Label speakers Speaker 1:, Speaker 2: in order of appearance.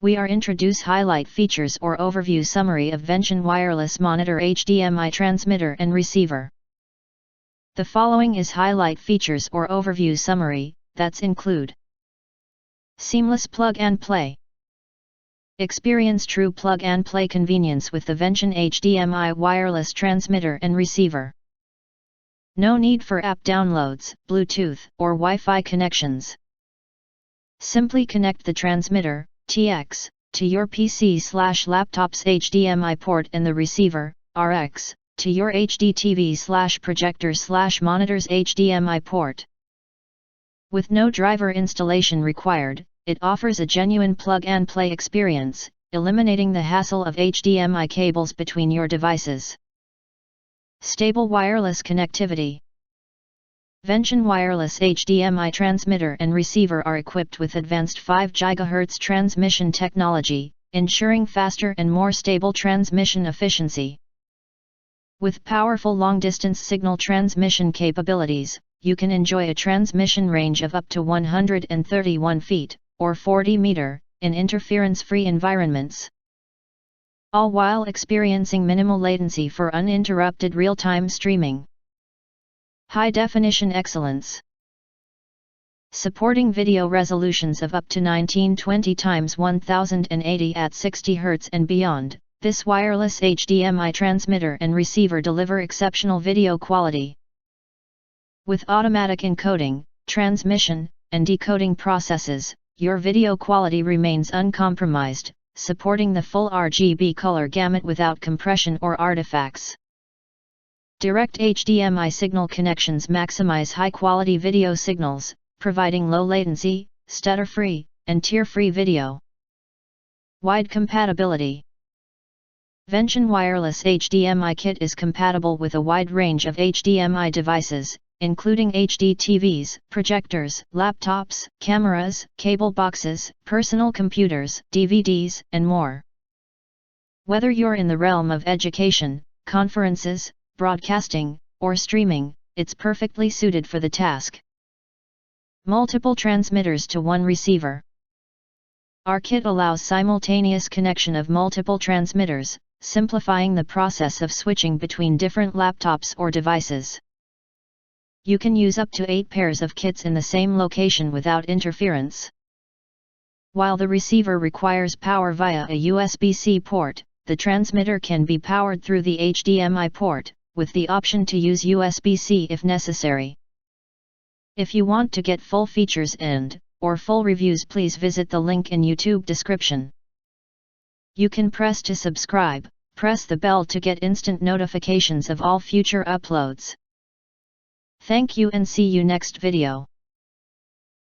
Speaker 1: we are introduce highlight features or overview summary of VENTION wireless monitor HDMI transmitter and receiver. The following is highlight features or overview summary, that's include: seamless plug and play. Experience true plug and play convenience with the VENTION HDMI wireless transmitter and receiver. No need for app downloads, Bluetooth, or Wi-Fi connections. Simply connect the transmitter, TX, to your PC/laptop's HDMI port and the receiver, RX, to your HDTV/projector/monitor's HDMI port. With no driver installation required, it offers a genuine plug-and-play experience, eliminating the hassle of HDMI cables between your devices. Stable wireless connectivity. VENTION wireless HDMI transmitter and receiver are equipped with advanced 5 GHz transmission technology, ensuring faster and more stable transmission efficiency. With powerful long-distance signal transmission capabilities, you can enjoy a transmission range of up to 131 feet, or 40 meters, in interference-free environments, all while experiencing minimal latency for uninterrupted real-time streaming. High-definition excellence. Supporting video resolutions of up to 1920 x 1080 at 60 Hz and beyond, this wireless HDMI transmitter and receiver deliver exceptional video quality. With automatic encoding, transmission, and decoding processes, your video quality remains uncompromised, supporting the full RGB color gamut without compression or artifacts. Direct HDMI signal connections maximize high-quality video signals, providing low latency, stutter-free, and tear-free video. Wide compatibility. VENTION wireless HDMI kit is compatible with a wide range of HDMI devices, including HDTVs, projectors, laptops, cameras, cable boxes, personal computers, DVDs, and more. Whether you're in the realm of education, conferences, broadcasting, or streaming, it's perfectly suited for the task. Multiple transmitters to one receiver. Our kit allows simultaneous connection of multiple transmitters, simplifying the process of switching between different laptops or devices. You can use up to 8 pairs of kits in the same location without interference. While the receiver requires power via a USB-C port, the transmitter can be powered through the HDMI port, with the option to use USB-C if necessary. If you want to get full features or full reviews, please visit the link in YouTube description. You can press to subscribe, press the bell to get instant notifications of all future uploads. Thank you and see you next video.